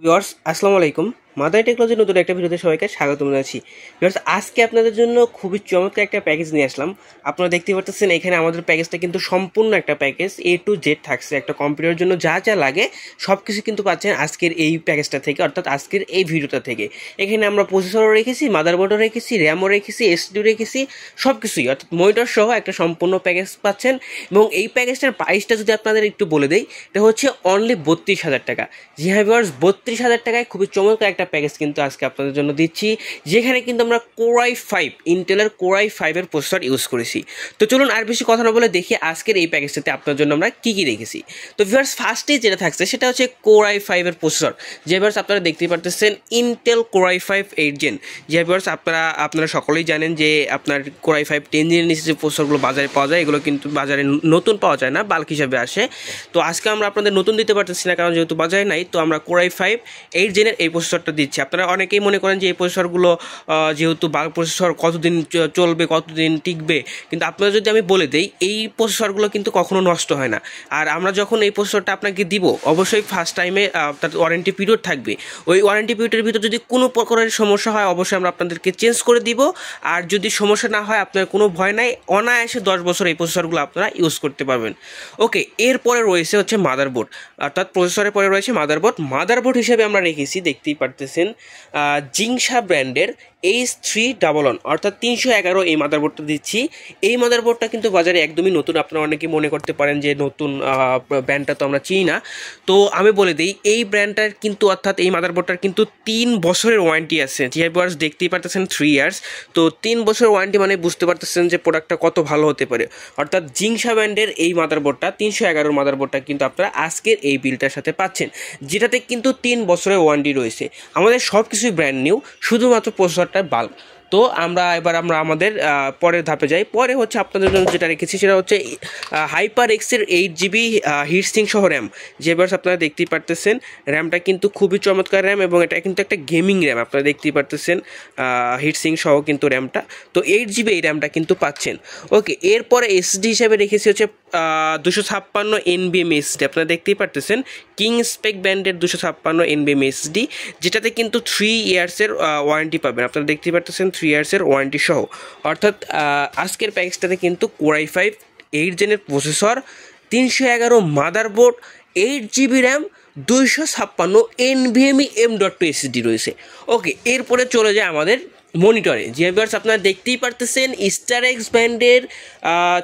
Viewers আসসালামু আলাইকুম। Mother টেকনোলজির নতুন একটা ভিডিওতে সবাইকে স্বাগতম জানাচ্ছি। ভিউয়ার্স আজকে আপনাদের জন্য খুবই চমৎকার একটা প্যাকেজ নিয়ে আসলাম। আপনারা দেখতে পাচ্ছেন এখানে আমাদের প্যাকেজটা কিন্তু সম্পূর্ণ একটা প্যাকেজ A to Z থাকছে। একটা কম্পিউটারের জন্য যা যা লাগে সব কিছু কিন্তু পাচ্ছেন আজকের এই প্যাকেজটা থেকে, অর্থাৎ আজকের এই ভিডিওটা থেকে। এখানে আমরা প্রসেসরও রেখেছি, মাদারবোর্ডও রেখেছি, র্যামও রেখেছি, এসডিও রেখেছি, সব কিছুই অর্থাৎ মনিটর সহ একটা সম্পূর্ণ প্যাকেজ পাচ্ছেন। এবং এই প্যাকেজটার প্রাইসটা যদি আপনাদের একটু বলে দেই, এটা হচ্ছে অনলি 32,000 টাকা। জি হ্যাঁ ভিউয়ার্স, 32,000 টাকায় খুবই চমৎকার একটা প্যাকেজ কিন্তু আজকে আপনাদের জন্য দিচ্ছি, যেখানে কিন্তু আমরা Core i5 ইন্টেলের Core i5 এর প্রসেসর ইউজ করেছি। তো চলুন আর বেশি কথা না বলে দেখি আজকের এই প্যাকেজটাতে আপনার জন্য আমরা কী কী রেখেছি। তো ভিউয়ার্স ফার্স্টেই যেটা থাকছে সেটা হচ্ছে Core i5 এর প্রসেসর। যে ভিউয়ার্স আপনারা দেখতেই পারতেছেন ইন্টেল Core i5 8 জেন। যে ভিউয়ার্স আপনারা সকলেই জানেন যে আপনার Core i5 10 জেনের নিচে যে প্রসেসরগুলো বাজারে পাওয়া যায়, এগুলো কিন্তু বাজারে নতুন পাওয়া যায় না, বাল্ক হিসাবে আসে। তো আজকে আমরা আপনাদের নতুন দিতে পারতেছি না, কারণ যেহেতু বাজারে নাই। তো আমরা Core i5 8 জেনের এই প্রসেসরটা দিচ্ছি। আপনারা অনেকেই মনে করেন যে এই প্রসেসরগুলো যেহেতু বাল্ক প্রসেসর কতদিন চলবে, কতদিন টিকবে, কিন্তু আপনারা যদি আমি বলে দেই এই প্রসেসরগুলো কিন্তু কখনো নষ্ট হয় না। আর আমরা যখন এই প্রসেসরটা আপনাকে দিব, অবশ্যই ফার্স্ট টাইমে তার ওয়ারেন্টি পিরিয়ড থাকবে। ওই ওয়ারেন্টি পিরিয়ডের ভিতর যদি কোনো প্রকারের সমস্যা হয়, অবশ্যই আমরা আপনাদেরকে চেঞ্জ করে দিব। আর যদি সমস্যা না হয়, আপনার কোনো ভয় নাই, অনায়াসে 10 বছর এই প্রসেসরগুলো আপনারা ইউজ করতে পারবেন। ওকে, এরপরে রয়েছে হচ্ছে মাদারবোর্ড, অর্থাৎ প্রসেসরের পরে রয়েছে মাদারবোর্ড হিসেবে আমরা রেখেছি, দেখতেই পারতেছেন জিংসা ব্র্যান্ডের H311 অর্থাৎ 311 এই মাদারবোর্ডটা দিচ্ছি। এই মাদারবোর্ডটা কিন্তু বাজারে একদমই নতুন। আপনারা অনেকেই মনে করতে পারেন যে নতুন, ব্র্যান্ডটা তো আমরা চিনি না। তো আমি বলে দিই এই ব্র্যান্ডটার কিন্তু, অর্থাৎ এই মাদারবোর্ডটার কিন্তু 3 বছরের ওয়ারেন্টি আছে। জিআইবার্স দেখতেই পারতেছেন 3 ইয়ার্স। তো 3 বছরের ওয়ারেন্টি মানে বুঝতে পারতেছেন যে প্রোডাক্টটা কত ভালো হতে পারে। অর্থাৎ জিংসা ব্র্যান্ডের এই মাদারবোর্ডটা 311 মাদারবোর্ডটা কিন্তু আপনারা আজকের এই বিলটার সাথে পাচ্ছেন, যেটাতে কিন্তু 3 বছরের ওয়ারেন্টি রয়েছে। আমাদের সব কিছুই ব্র্যান্ড নিউ, শুধুমাত্র প্রসেসরটা বাল্ক। তো আমরা আমাদের পরের ধাপে যাই। পরে হচ্ছে আপনাদের জন্য যেটা রেখেছি সেটা হচ্ছে HyperX-এর 8GB হিটসিং সহ র্যাম। যে এবার আপনারা দেখতেই পারতেছেন র্যামটা কিন্তু খুবই চমৎকার র্যাম, এবং এটা কিন্তু একটা গেমিং র্যাম। আপনারা দেখতেই পারতেছেন হিটসিং সহ কিন্তু র্যামটা। তো 8GB এই র্যামটা কিন্তু পাচ্ছেন। ওকে, এরপরে এসডি হিসাবে রেখেছি হচ্ছে 256 NVMe SSD। আপনারা দেখতেই পারতেছেন কিং স্পেক ব্র্যান্ডের 256 NVMe SSD, যেটাতে কিন্তু 3 ইয়ার্সের ওয়ারেন্টি পাবেন। আপনারা দেখতেই পারতেছেন 3 ইয়ার্সের ওয়ারেন্টি সহ। অর্থাৎ আজকের প্যাকেজটাতে কিন্তু Core i5 8 জেনের processor, 311 motherboard, 8GB RAM, 256 NVMe M.2 SSD রয়েছে। ওকে, এরপরে চলে যায় আমাদের মনিটরে। যে ভিউয়ার্স আপনারা দেখতেই পারতেছেন স্টারএক্স ব্র্যান্ডের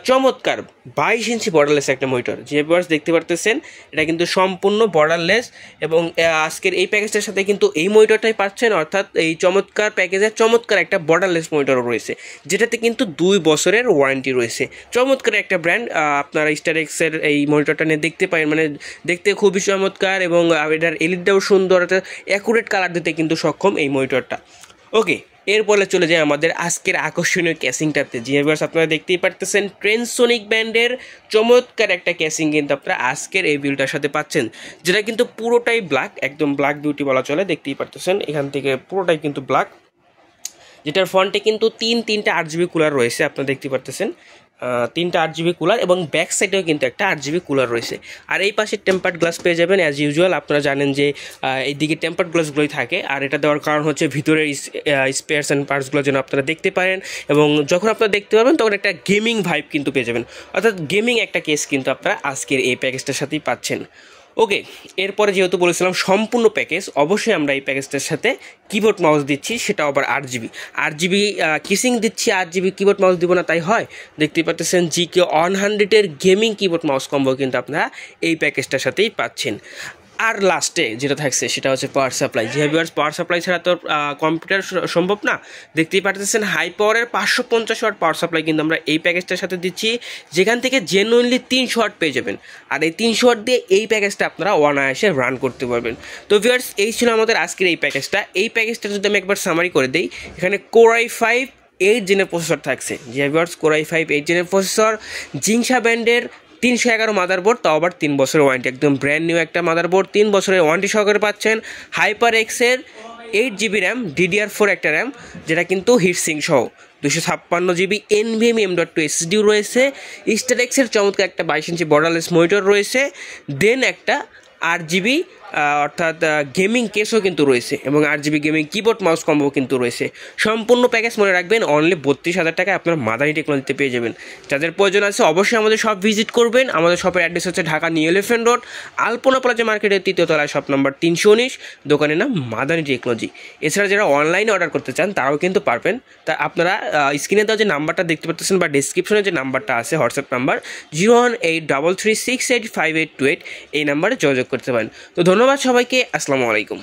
চমৎকার 22 ইঞ্চি বর্ডারলেস একটা মনিটর। যে ভিউয়ার্স দেখতে পারতেছেন এটা কিন্তু সম্পূর্ণ বর্ডারলেস, এবং আজকের এই প্যাকেজটার সাথে কিন্তু এই মনিটরটাই পাচ্ছেন। অর্থাৎ এই চমৎকার প্যাকেজের চমৎকার একটা বর্ডারলেস মনিটরও রয়েছে, যেটাতে কিন্তু 2 বছরের ওয়ারেন্টি রয়েছে। চমৎকার একটা ব্র্যান্ড। আপনারা স্টারএক্সের এই মনিটরটা নিয়ে দেখতে পারেন, মানে দেখতে খুবই চমৎকার, এবং এটার এলইডিটাও সুন্দর, একটা অ্যাকুরেট কালার দিতে কিন্তু সক্ষম এই মনিটরটা। ওকে, এরপরে চলে যায় আমাদের আজকের আকর্ষণীয় ক্যাসিংটাতে। যে ভিউয়ার্স আপনারা দেখতেই পারতেছেন ট্রেনসোনিক ব্র্যান্ডের চমৎকার একটা ক্যাসিং কিন্তু আপনারা আজকের এই বিলটার সাথে পাচ্ছেন, যেটা কিন্তু পুরোটাই ব্ল্যাক, একদম ব্ল্যাক বিউটি বলা চলে। দেখতেই পারতেছেন এখান থেকে পুরোটাই কিন্তু ব্ল্যাক, যেটার ফ্রন্টে কিন্তু তিনটা 8GB কুলার রয়েছে। আপনারা দেখতে পারতেছেন 3টা 8GB কুলার, এবং ব্যাক সাইডেও কিন্তু একটা 8GB কুলার রয়েছে। আর এই পাশে টেম্পার্ড গ্লাস পেয়ে যাবেন অ্যাজ ইউজুয়াল। আপনারা জানেন যে এইদিকে টেম্পার্ড গ্লাসগুলোই থাকে, আর এটা দেওয়ার কারণ হচ্ছে ভিতরের স্পেয়ারস অ্যান্ড পার্টসগুলো যেন আপনারা দেখতে পারেন, এবং যখন আপনারা দেখতে পাবেন তখন একটা গেমিং ভাইব কিন্তু পেয়ে যাবেন। অর্থাৎ গেমিং একটা কেস কিন্তু আপনারা আজকের এই প্যাকেজটার সাথেই পাচ্ছেন। ওকে, এরপরে যেহেতু বলেছিলাম সম্পূর্ণ প্যাকেজ, অবশ্যই আমরা এই প্যাকেজটার সাথে কিবোর্ড মাউস দিচ্ছি, সেটাও আবার 8GB কিসিং দিচ্ছি, 8GB কিবোর্ড মাউস দিব না তাই হয়? দেখতেই পাচ্ছেন GK100-এর গেমিং কিবোর্ড মাউস কম্বো কিন্তু আপনারা এই প্যাকেজটার সাথেই পাচ্ছেন। আর লাস্টে যেটা থাকছে সেটা হচ্ছে পাওয়ার সাপ্লাই। যে ভিউয়ার্স পাওয়ার সাপ্লাই ছাড়া তো কম্পিউটার সম্ভব না। দেখতেই পারতেছেন হাই পাওয়ারের 550 ওয়াট পাওয়ার সাপ্লাই কিন্তু আমরা এই প্যাকেজটার সাথে দিচ্ছি, যেখান থেকে জেনুইনলি 300 ওয়াট পেয়ে যাবেন। আর এই 300 ওয়াট দিয়ে এই প্যাকেজটা আপনারা অনায়াসে রান করতে পারবেন। তো ভিউয়ার্স এই ছিল আমাদের আজকের এই প্যাকেজটা। এই প্যাকেজটা যদি আমি একবার সামারি করে দিই, এখানে Core i5 8 জেনের প্রসেসর থাকছে। যে ভিউয়ার্স Core i5 8 জেনের প্রসেসর, জিংসা ব্র্যান্ডের 311 মাদারবোর্ড, তাও আবার 3 বছরের ওয়ারেন্টি, একদম ব্র্যান্ড নিউ একটা মাদারবোর্ড, 3 বছরের ওয়ারেন্টি সহকারে পাচ্ছেন। HyperX-এর 8GB র্যাম, DDR4 একটা র্যাম, যেটা কিন্তু হিটসিং সহ, 256GB NVMe M.2 SSD রয়েছে। স্টারএক্সের চমৎকার একটা 22 ইঞ্চি বর্ডারলেস মনিটর রয়েছে, দেন একটা 8GB অর্থাৎ গেমিং কেসও কিন্তু রয়েছে এবং 8GB gaming keyboard mouse combo কিন্তু রয়েছে। সম্পূর্ণ প্যাকেজ মনে রাখবেন অনলি 32,000 টাকায় আপনার মাদানী টেকনোলজিতে পেয়ে যাবেন। যাদের প্রয়োজন আছে অবশ্যই আমাদের শপ ভিজিট করবেন। আমাদের শপের অ্যাড্রেস হচ্ছে ঢাকা নিউ এলিফ্যান্ট রোড, আলপনা প্লাজা মার্কেটের 3য় তলায়, শপ নাম্বার 319, দোকানের নাম মাদানী টেকনোলজি। এছাড়া যারা অনলাইনে অর্ডার করতে চান তারাও কিন্তু পারবেন। তা আপনারা স্ক্রিনে দেওয়া যে নাম্বারটা দেখতে পাচ্ছেন বা ডিসক্রিপশনে যে নাম্বারটা আছে হোয়াটসঅ্যাপ নাম্বার 01833685828, এই নাম্বারে যোগাযোগ করতে পারেন। তো ধন্যবাদ সবাইকে, আসসালামু আলাইকুম।